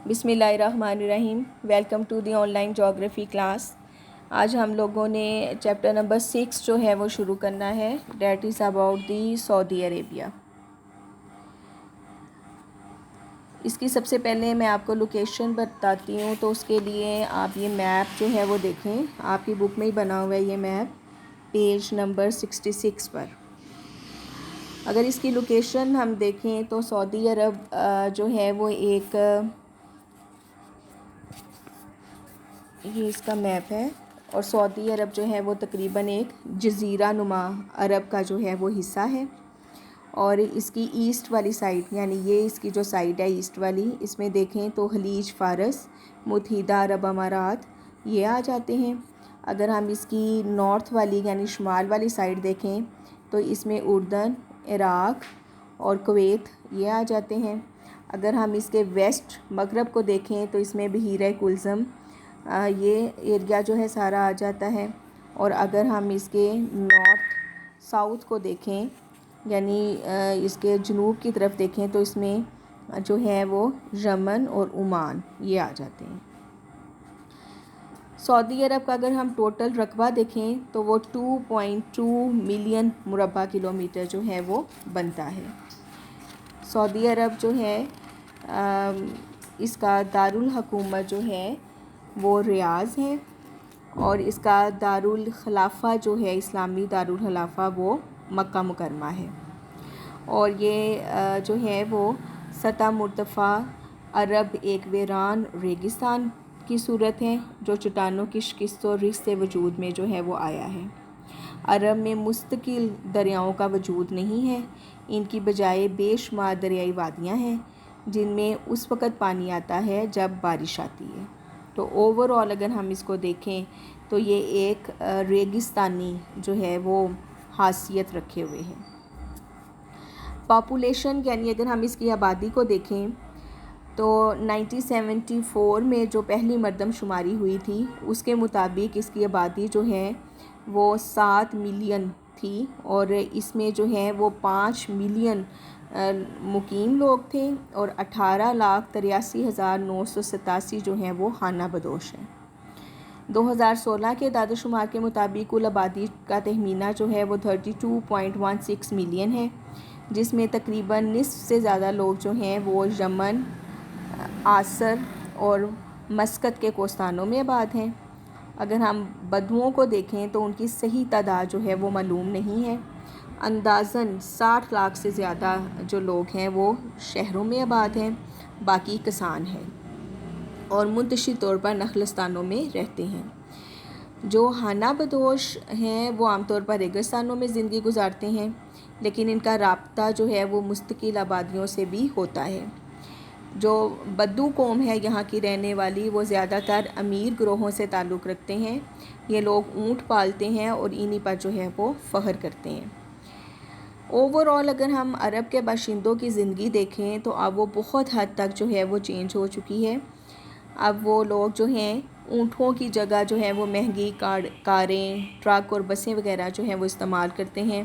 بسم اللہ الرحمن الرحیم. Welcome to the online جغرافی کلاس. آج ہم لوگوں نے چیپٹر نمبر 6 جو ہے وہ شروع کرنا ہے. دیٹ از اباؤٹ دی سعودی عربیہ. اس کی سب سے پہلے میں آپ کو لوکیشن بتاتی ہوں. تو اس کے لیے آپ یہ میپ جو ہے وہ دیکھیں. آپ کی بک میں ہی بنا ہوا ہے یہ میپ پیج نمبر 66 پر. اگر اس کی لوکیشن ہم دیکھیں تو سعودی عرب جو ہے وہ ایک یہ اس کا میپ ہے، اور سعودی عرب جو ہے وہ تقریباً ایک جزیرہ نما عرب کا جو ہے وہ حصہ ہے. اور اس کی ایسٹ والی سائڈ، یعنی یہ اس کی جو سائڈ ہے ایسٹ والی، اس میں دیکھیں تو خلیج فارس، متحدہ عرب امارات یہ آ جاتے ہیں. اگر ہم اس کی نارتھ والی یعنی شمال والی سائڈ دیکھیں تو اس میں اردن، عراق اور کویت یہ آ جاتے ہیں. اگر ہم اس کے ویسٹ مغرب کو دیکھیں تو اس میں بحیرہ کلزم یہ ایریا جو ہے سارا آ جاتا ہے. اور اگر ہم اس کے نارتھ ساؤتھ کو دیکھیں یعنی اس کے جنوب کی طرف دیکھیں تو اس میں جو ہے وہ یمن اور عمان یہ آ جاتے ہیں. سعودی عرب کا اگر ہم ٹوٹل رقبہ دیکھیں تو وہ 2.2 ملین مربع کلومیٹر جو ہے وہ بنتا ہے. سعودی عرب جو ہے اس کا دارالحکومت جو ہے وہ ریاض ہے، اور اس کا دارالخلافہ جو ہے اسلامی دارالخلافہ وہ مکہ مکرمہ ہے. اور یہ جو ہے وہ سطح مرتفع عرب ایک ویران ریگستان کی صورت ہے جو چٹانوں کی شکست و ریز سے وجود میں جو ہے وہ آیا ہے. عرب میں مستقل دریاؤں کا وجود نہیں ہے. ان کی بجائے بے شمار دریائی وادیاں ہیں جن میں اس وقت پانی آتا ہے جب بارش آتی ہے. تو اوور آل اگر ہم اس کو دیکھیں تو یہ ایک ریگستانی جو ہے وہ حیثیت رکھے ہوئے ہے. پاپولیشن یعنی اگر ہم اس کی آبادی کو دیکھیں تو 1974 میں جو پہلی مردم شماری ہوئی تھی اس کے مطابق اس کی آبادی جو ہے وہ 7 ملین تھی، اور اس میں جو ہے وہ 5 ملین مقیم لوگ تھے اور 18,83,987 جو ہیں وہ خانہ بدوش ہیں. 2016 کے اعداد و شمار کے مطابق کل آبادی کا تخمینہ جو ہے وہ 32.16 ملین ہے، جس میں تقریباً نصف سے زیادہ لوگ جو ہیں وہ یمن، عاصر اور مسقط کے کوستانوں میں آباد ہیں. اگر ہم بدوؤں کو دیکھیں تو ان کی صحیح تعداد جو ہے وہ معلوم نہیں ہے. اندازاً 60 لاکھ سے زیادہ جو لوگ ہیں وہ شہروں میں آباد ہیں، باقی کسان ہیں اور منتشر طور پر نخلستانوں میں رہتے ہیں. جو خانہ بدوش ہیں وہ عام طور پر ریگستانوں میں زندگی گزارتے ہیں، لیکن ان کا رابطہ جو ہے وہ مستقل آبادیوں سے بھی ہوتا ہے. جو بدو قوم ہے یہاں کی رہنے والی وہ زیادہ تر امیر گروہوں سے تعلق رکھتے ہیں. یہ لوگ اونٹ پالتے ہیں اور انہی پر جو ہے وہ فخر کرتے ہیں. اوور آل اگر ہم عرب کے باشندوں کی زندگی دیکھیں تو اب وہ بہت حد تک جو ہے وہ چینج ہو چکی ہے. اب وہ لوگ جو ہیں اونٹوں کی جگہ جو ہے وہ مہنگی کاریں، ٹرک اور بسیں وغیرہ جو ہیں وہ استعمال کرتے ہیں.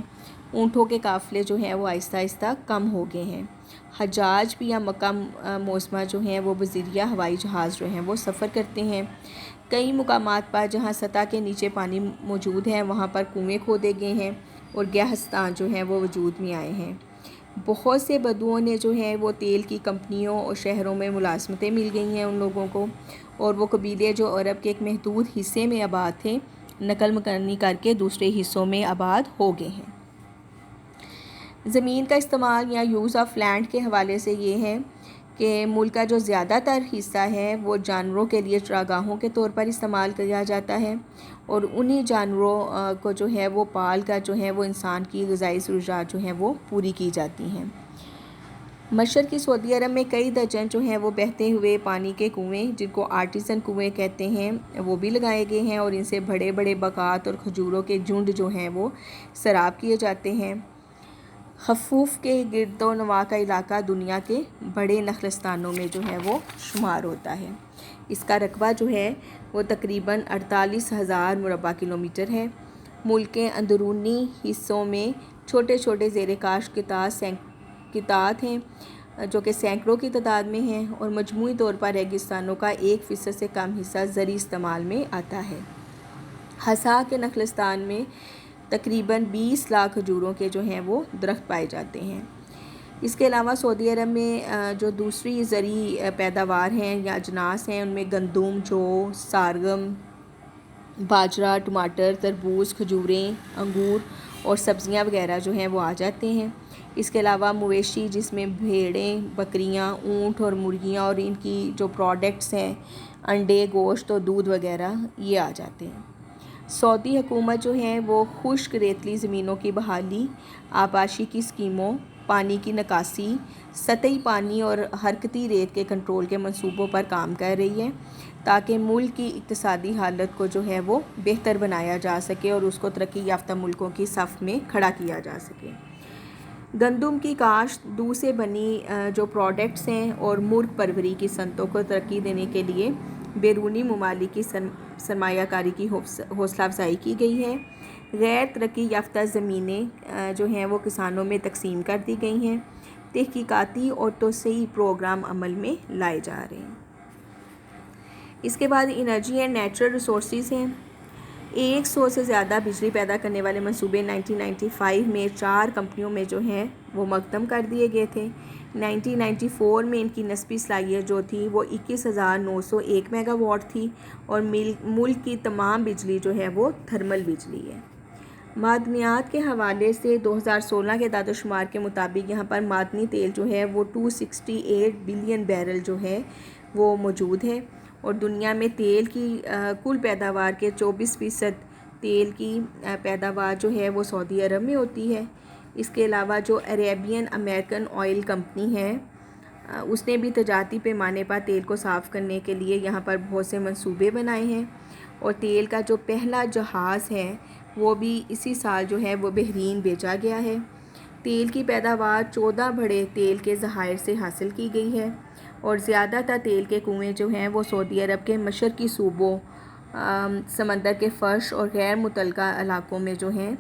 اونٹوں کے قافلے جو ہیں وہ آہستہ آہستہ کم ہو گئے ہیں. حجاج بھی یا مکہ معظمہ جو ہیں وہ بذریعہ ہوائی جہاز جو ہیں وہ سفر کرتے ہیں. کئی مقامات پر جہاں سطح کے نیچے پانی موجود ہے وہاں پر کنویں کھودے گئے ہیں اور گہستان جو ہیں وہ وجود میں آئے ہیں. بہت سے بدوؤں نے جو ہے وہ تیل کی کمپنیوں اور شہروں میں ملازمتیں مل گئی ہیں ان لوگوں کو، اور وہ قبیلے جو عرب کے ایک محدود حصے میں آباد تھے نقل مکانی کر کے دوسرے حصوں میں آباد ہو گئے ہیں. زمین کا استعمال یا یوز آف لینڈ کے حوالے سے یہ ہے کہ ملک کا جو زیادہ تر حصہ ہے وہ جانوروں کے لیے چراگاہوں کے طور پر استعمال کیا جاتا ہے، اور انہی جانوروں کو جو ہے وہ پال کر جو ہے وہ انسان کی غذائی ضروریات جو ہیں وہ پوری کی جاتی ہیں. مشرقی سعودی عرب میں کئی درجن جو ہیں وہ بہتے ہوئے پانی کے کنویں جن کو آرٹیزن کنویں کہتے ہیں وہ بھی لگائے گئے ہیں، اور ان سے بڑے بڑے باغات اور کھجوروں کے جھنڈ جو ہیں وہ سیراب کیے جاتے ہیں. خفوف کے گرد و نواح کا علاقہ دنیا کے بڑے نخلستانوں میں جو ہے وہ شمار ہوتا ہے. اس کا رقبہ جو ہے وہ تقریباً 48,000 مربع کلومیٹر ہے. ملک کے اندرونی حصوں میں چھوٹے چھوٹے زیر کاشت قطعات ہیں. جو کہ سینکڑوں کی تعداد میں ہیں، اور مجموعی طور پر ریگستانوں کا 1% سے کم حصہ زرعی استعمال میں آتا ہے۔ ہسا کے نخلستان میں تقریباً 20 لاکھ کھجوروں کے جو ہیں وہ درخت پائے جاتے ہیں۔ اس کے علاوہ سعودی عرب میں جو دوسری زرعی پیداوار ہیں یا اجناس ہیں، ان میں گندم، جو، سارگم، باجرہ، ٹماٹر، تربوز، کھجوریں، انگور اور سبزیاں وغیرہ جو ہیں وہ آ جاتے ہیں۔ اس کے علاوہ مویشی، جس میں بھیڑیں، بکریاں، اونٹ اور مرغیاں اور ان کی جو پروڈکٹس ہیں، انڈے، گوشت اور دودھ وغیرہ، یہ آ جاتے ہیں۔ سعودی حکومت جو ہے وہ خشک ریتلی زمینوں کی بحالی، آبپاشی کی اسکیموں، پانی کی نکاسی، سطحی پانی اور حرکتی ریت کے کنٹرول کے منصوبوں پر کام کر رہی ہے، تاکہ ملک کی اقتصادی حالت کو جو ہے وہ بہتر بنایا جا سکے اور اس کو ترقی یافتہ ملکوں کی صف میں کھڑا کیا جا سکے۔ گندم کی کاشت، دودھ سے بنی جو پروڈکٹس ہیں اور مرغ پروری کی صنعتوں کو ترقی دینے کے لیے بیرونی ممالک کی سرمایہ کاری کی حوصلہ افزائی کی گئی ہے۔ غیر ترقی یافتہ زمینیں جو ہیں وہ کسانوں میں تقسیم کر دی گئی ہیں۔ تحقیقاتی اور توسیعی پروگرام عمل میں لائے جا رہے ہیں۔ اس کے بعد انرجی اینڈ نیچرل ریسورسز ہیں۔ 100 سے زیادہ بجلی پیدا کرنے والے منصوبے 1995 میں 4 کمپنیوں میں جو ہیں وہ مقدم کر دیے گئے تھے۔ 1994 میں ان کی نسبی صلاحیت جو تھی وہ 21,901 میگا واٹ تھی، اور ملک کی تمام بجلی جو ہے وہ تھرمل بجلی ہے۔ معدنیات کے حوالے سے 2016 کے اعداد و شمار کے مطابق یہاں پر معدنی تیل جو ہے وہ 268 بلین بیرل جو ہے وہ موجود ہے، اور دنیا میں تیل کی کل پیداوار کے 24% تیل کی پیداوار جو ہے وہ سعودی عرب میں ہوتی ہے۔ اس کے علاوہ جو عربین امریکن آئل کمپنی ہے، اس نے بھی تجارتی پیمانے پر تیل کو صاف کرنے کے لیے یہاں پر بہت سے منصوبے بنائے ہیں، اور تیل کا جو پہلا جہاز ہے وہ بھی اسی سال جو ہے وہ بحرین بھیجا گیا ہے۔ تیل کی پیداوار 14 بڑے تیل کے ذخائر سے حاصل کی گئی ہے، اور زیادہ تر تیل کے کنویں جو ہیں وہ سعودی عرب کے مشرقی صوبوں، سمندر کے فرش اور غیر متعلقہ علاقوں میں جو ہیں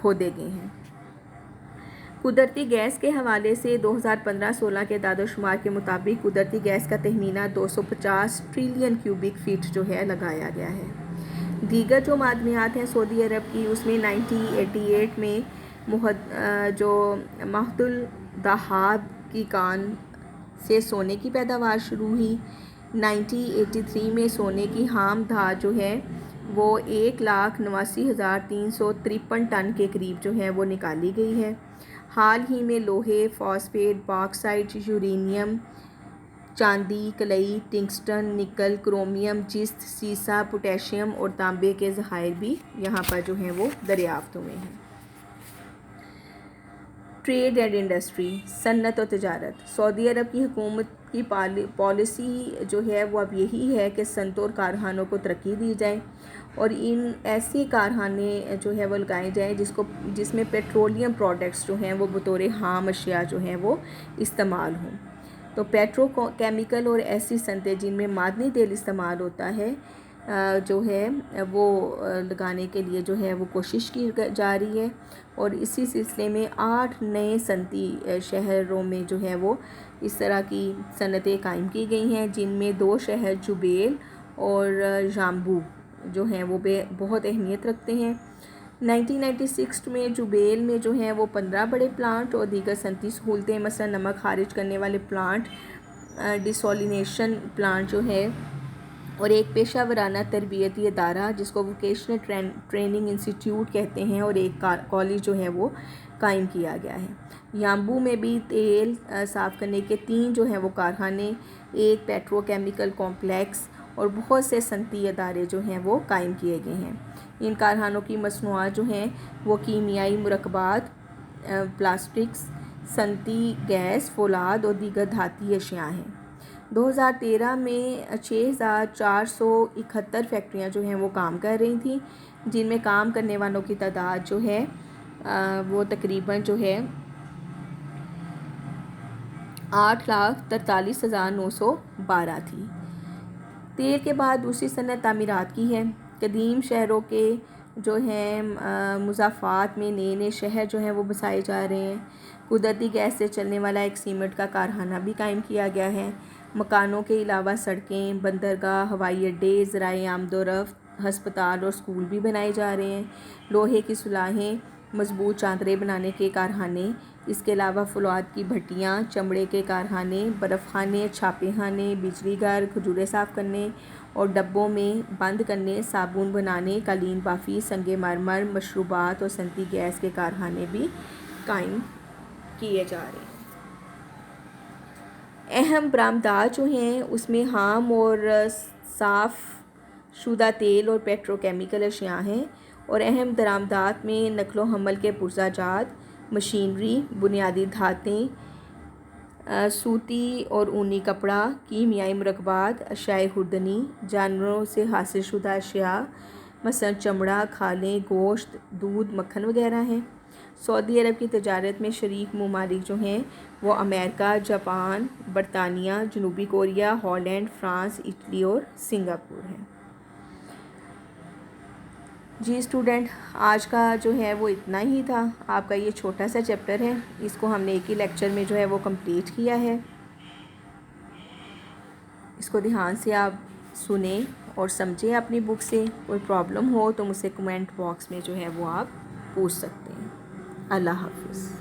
کھودے گئے ہیں۔ قدرتی گیس کے حوالے سے 2015-16 کے اعداد و شمار کے مطابق قدرتی گیس کا تخمینہ 250 ٹریلین کیوبک فٹ جو ہے لگایا گیا ہے۔ دیگر جو معدنیات ہیں سعودی عرب کی، اس میں 1988 میں جو مہد الذھاب کی کان سے سونے کی پیداوار شروع ہوئی۔ 1983 میں سونے کی خام دھات جو ہے وہ 1,89,353 ٹن کے قریب جو ہے وہ نکالی گئی ہے۔ حال ہی میں لوہے، فاسفیٹ، باکسائٹ، یورینیم، چاندی، کلئی، ٹنگسٹن، نکل، کرومیم، جست، سیسہ، پوٹاشیم اور تانبے کے ذخائر بھی یہاں پر جو ہیں وہ دریافت ہوئے ہیں۔ ٹریڈ اینڈ انڈسٹری، صنعت و تجارت۔ سعودی عرب کی حکومت کی پالیسی جو ہے وہ اب یہی ہے کہ صنعتوں اور کارخانوں کو ترقی دی جائے، اور ان ایسے کارخانے جو ہے وہ لگائے جائیں جس میں پیٹرولیم پروڈکٹس جو ہیں وہ بطور خام اشیاء جو ہیں وہ استعمال ہوں۔ تو پیٹرو کیمیکل اور ایسی صنعتیں جن میں معدنی تیل استعمال ہوتا ہے جو ہے وہ لگانے کے لیے جو ہے وہ کوشش کی جا رہی ہے، اور اسی سلسلے میں 8 نئے صنعتی شہروں میں جو ہے وہ اس طرح کی صنعتیں قائم کی گئی ہیں، جن میں 2 شہر جبیل اور جامبو جو ہیں وہ بہت اہمیت رکھتے ہیں۔ 1996 میں جبیل میں جو ہیں وہ 15 بڑے پلانٹ اور دیگر صنعتی سہولتیں، مثلا نمک خارج کرنے والے پلانٹ، ڈیسالینیشن پلانٹ جو ہے، اور ایک پیشہ ورانہ تربیتی ادارہ جس کو ووکیشنل ٹریننگ انسٹیٹیوٹ کہتے ہیں، اور ایک کالج جو ہے وہ قائم کیا گیا ہے۔ یامبو میں بھی تیل صاف کرنے کے 3 جو ہیں وہ کارخانے، ایک پیٹرو کیمیکل کمپلیکس اور بہت سے صنعتی ادارے جو ہیں وہ قائم کیے گئے ہیں۔ ان کارخانوں کی مصنوعات جو ہیں وہ کیمیائی مرکبات، پلاسٹکس، صنعتی گیس، فولاد اور دیگر دھاتی اشیاء ہیں۔ 2013 میں 6,471 فیکٹریاں جو ہیں وہ کام کر رہی تھیں، جن میں کام کرنے والوں کی تعداد جو ہے وہ تقریباً جو ہے 8,43,912 تھی۔ تیل کے بعد دوسری صنعت تعمیرات کی ہے۔ قدیم شہروں کے جو ہیں مضافات میں نئے نئے شہر جو ہیں وہ بسائے جا رہے ہیں۔ قدرتی گیس سے چلنے والا ایک سیمنٹ کا کارخانہ بھی قائم کیا گیا ہے۔ مکانوں کے علاوہ سڑکیں، بندرگاہ، ہوائی اڈے، ذرائع آمد و رفت، ہسپتال اور اسکول بھی بنائے جا رہے ہیں۔ لوہے کی صلاحیں، مضبوط چادریں بنانے کے کارخانے، اس کے علاوہ فولاد کی بھٹیاں، چمڑے کے کارخانے، برف خانے، چھاپے خانے، بجلی گھر، کھجوریں صاف کرنے اور ڈبوں میں بند کرنے، صابن بنانے، قالین بافی، سنگ مرمر، مشروبات اور صنعتی گیس کے کارخانے بھی قائم کیے جا رہے ہیں۔ اہم برآمدات جو ہیں اس میں خام اور صاف شدہ تیل اور پیٹروکیمیکل اشیاء ہیں، اور اہم درآمدات میں نقل و حمل کے پرزہ جات، مشینری، بنیادی دھاتیں، صوتی اور اونی کپڑا، کیمیائی مرکبات، اشیاء خوردنی، جانوروں سے حاصل شدہ اشیاء مثلا چمڑا، کھالیں، گوشت، دودھ، مکھن وغیرہ ہیں۔ سعودی عرب کی تجارت میں شریک ممالک جو ہیں وہ امریکہ، جاپان، برطانیہ، جنوبی کوریا، ہالینڈ، فرانس، اٹلی اور سنگاپور ہیں۔ جی اسٹوڈنٹ، آج کا جو ہے وہ اتنا ہی تھا۔ آپ کا یہ چھوٹا سا چیپٹر ہے، اس کو ہم نے ایک ہی لیکچر میں جو ہے وہ کمپلیٹ کیا ہے۔ اس کو دھیان سے آپ سنیں اور سمجھیں اپنی بک سے۔ کوئی پرابلم ہو تو مجھ سے کمنٹ باکس میں جو ہے وہ آپ پوچھ سکتے ہیں۔ اللہ حافظ۔